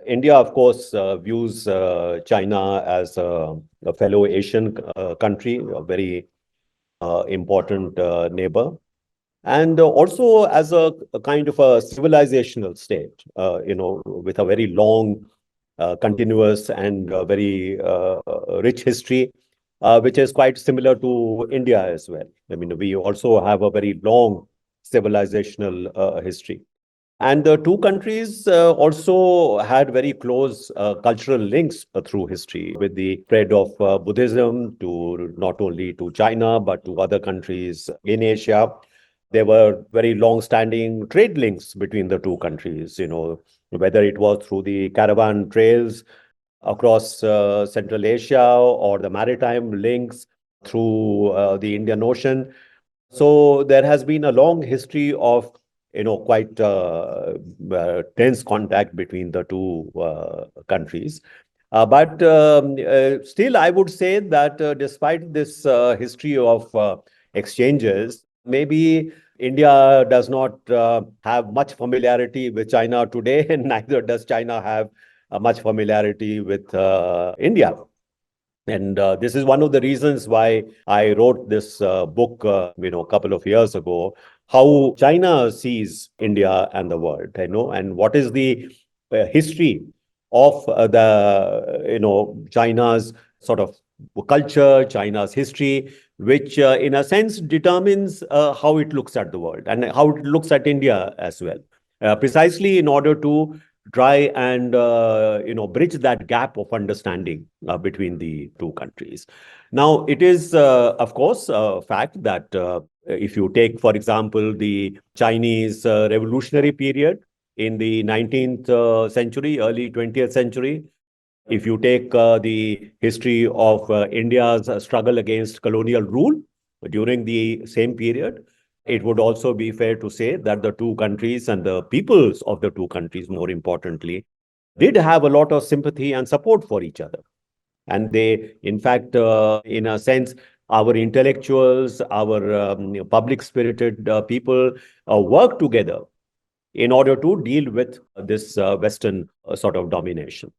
India, of course, views China as a fellow Asian country, a very important neighbor, and also as a kind of a civilizational state, with a very long, continuous, and very rich history, which is quite similar to India as well. I mean, we also have a very long civilizational history. And the two countries also had very close cultural links through history with the spread of Buddhism to not only to China, but to other countries in Asia. There were very long-standing trade links between the two countries, whether it was through the caravan trails across Central Asia or the maritime links through the Indian Ocean. So there has been a long history of, quite tense contact between the two countries. But still, I would say that despite this history of exchanges, maybe India does not have much familiarity with China today, and neither does China have much familiarity with India. And this is one of the reasons why I wrote this book, a couple of years ago, how China sees India and the world, and what is the history of China's sort of culture, China's history, which in a sense determines how it looks at the world and how it looks at India as well. Precisely in order to try and bridge that gap of understanding between the two countries. Now, it is of course a fact that if you take, for example, the Chinese revolutionary period in the 19th century, early 20th century, if you take the history of India's struggle against colonial rule during the same period, it would also be fair to say that the two countries and the peoples of the two countries, more importantly, did have a lot of sympathy and support for each other. And they, in fact, in a sense, our intellectuals, our public spirited people work together in order to deal with this Western sort of domination.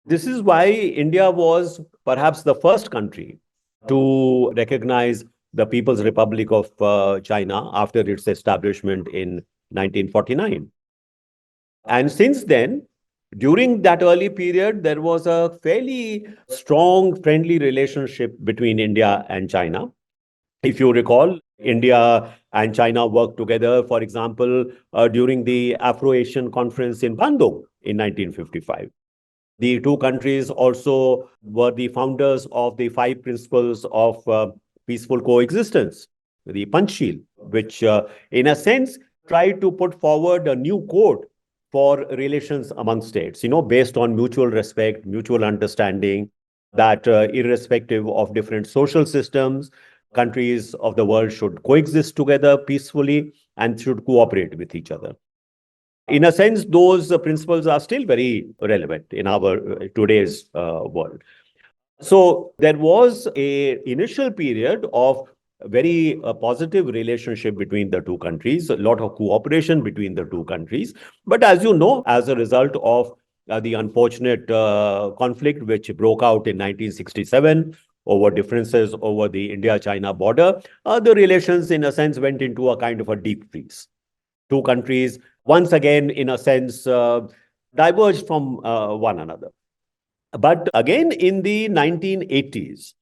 This is why India was perhaps the first country to recognize the People's Republic of China after its establishment in 1949. And since then, during that early period, there was a fairly strong, friendly relationship between India and China. If you recall, India and China worked together, for example, during the Afro-Asian Conference in Bandung in 1955. The two countries also were the founders of the five principles of peaceful coexistence, the Panchsheel, which, in a sense, tried to put forward a new code for relations among states, based on mutual respect, mutual understanding, that irrespective of different social systems, countries of the world should coexist together peacefully and should cooperate with each other. In a sense, those principles are still very relevant in our today's world. So there was a initial period of very positive relationship between the two countries, a lot of cooperation between the two countries. But as you know, as a result of the unfortunate conflict which broke out in 1967 over differences over the India-China border, the relations, in a sense, went into a kind of a deep freeze. Two countries, once again, in a sense, diverged from one another. But again, in the 1980s,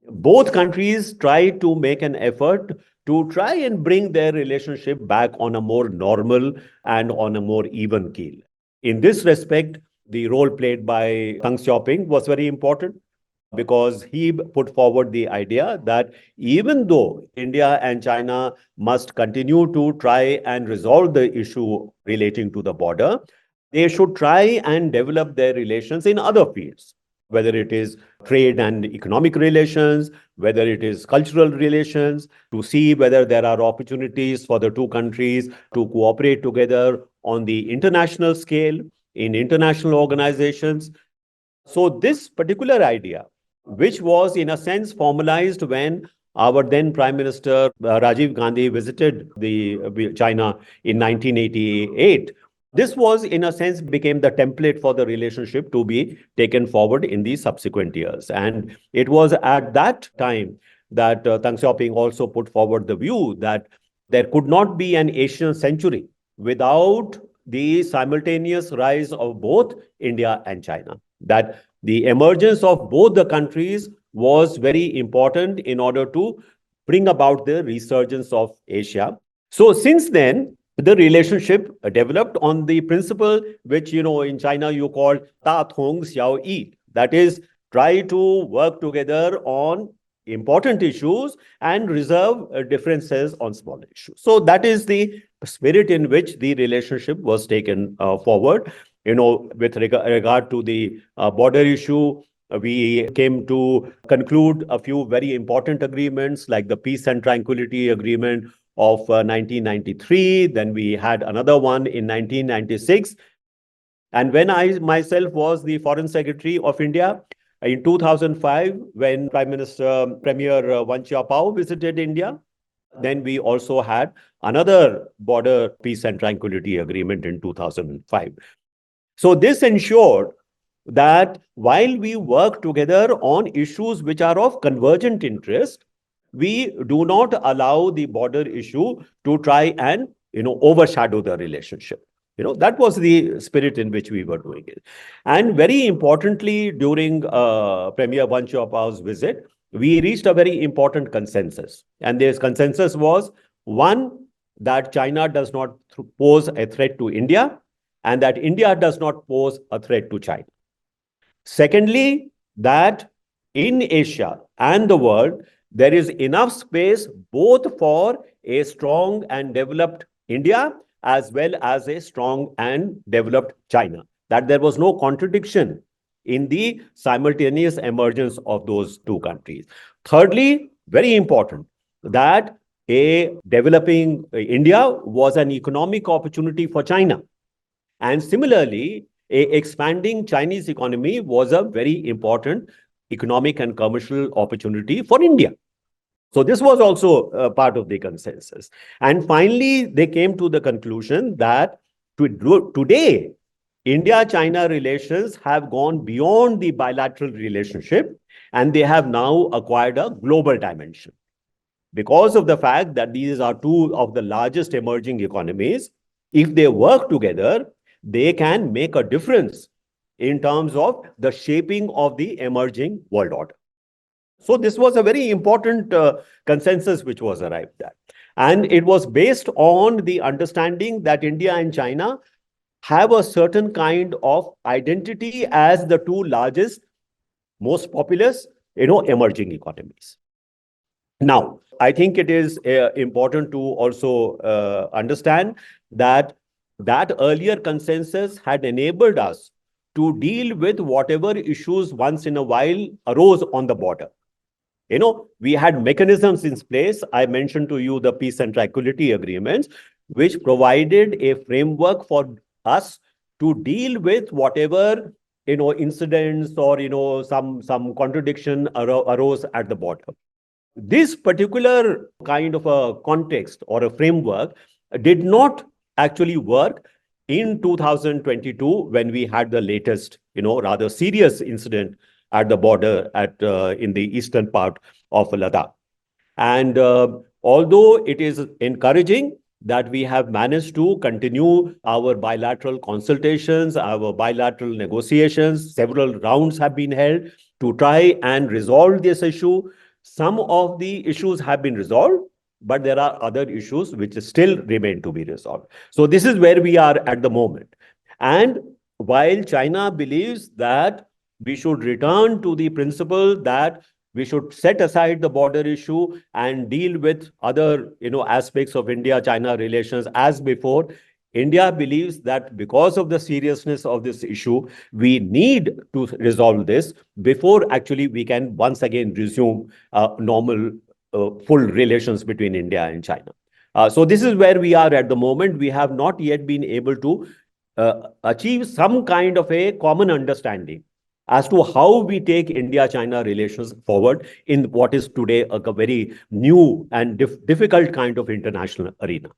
both countries tried to make an effort to try and bring their relationship back on a more normal and on a more even keel. In this respect, the role played by Deng Xiaoping was very important because he put forward the idea that even though India and China must continue to try and resolve the issue relating to the border, they should try and develop their relations in other fields, whether it is trade and economic relations, whether it is cultural relations, to see whether there are opportunities for the two countries to cooperate together on the international scale, in international organizations. So this particular idea, which was in a sense formalized when our then Prime Minister Rajiv Gandhi visited the China in 1988, This was, in a sense, became the template for the relationship to be taken forward in the subsequent years. And it was at that time that Deng Xiaoping also put forward the view that there could not be an Asian century without the simultaneous rise of both India and China. That the emergence of both the countries was very important in order to bring about the resurgence of Asia. So since then, the relationship developed on the principle which, in China you call Ta Thong Xiao Yi. That is, try to work together on important issues and reserve differences on smaller issues. So that is the spirit in which the relationship was taken forward. With regard to the border issue, we came to conclude a few very important agreements like the Peace and Tranquility Agreement of 1993. Then we had another one in 1996. And when I myself was the Foreign Secretary of India in 2005, when Premier Wan Chiapao visited India, then we also had another border peace and tranquility agreement in 2005. So this ensured that while we work together on issues which are of convergent interest, we do not allow the border issue to try and overshadow the relationship. That was the spirit in which we were doing it. And very importantly, during Premier Wan Chiaopao's visit, we reached a very important consensus. And this consensus was, one, that China does not pose a threat to India, and that India does not pose a threat to China. Secondly, that in Asia and the world, there is enough space both for a strong and developed India as well as a strong and developed China. That there was no contradiction in the simultaneous emergence of those two countries. Thirdly, very important, that a developing India was an economic opportunity for China. And similarly, a expanding Chinese economy was a very important economic and commercial opportunity for India. So this was also part of the consensus. And finally, they came to the conclusion that today, India-China relations have gone beyond the bilateral relationship, and they have now acquired a global dimension. Because of the fact that these are two of the largest emerging economies, if they work together, they can make a difference in terms of the shaping of the emerging world order. So this was a very important consensus which was arrived at. And it was based on the understanding that India and China have a certain kind of identity as the two largest, most populous, emerging economies. Now, I think it is important to also understand that earlier consensus had enabled us to deal with whatever issues once in a while arose on the border. We had mechanisms in place. I mentioned to you the peace and tranquility agreements, which provided a framework for us to deal with whatever incidents or some contradiction arose at the border. This particular kind of a context or a framework did not actually work in 2022 when we had the latest, rather serious incident at the border in the eastern part of Ladakh. And although it is encouraging that we have managed to continue our bilateral consultations, our bilateral negotiations, several rounds have been held to try and resolve this issue. Some of the issues have been resolved, but there are other issues which still remain to be resolved. So this is where we are at the moment. And while China believes that we should return to the principle that we should set aside the border issue and deal with other aspects of India-China relations as before, India believes that because of the seriousness of this issue, we need to resolve this before actually we can once again resume normal, full relations between India and China. So this is where we are at the moment. We have not yet been able to achieve some kind of a common understanding as to how we take India-China relations forward in what is today a very new and difficult kind of international arena.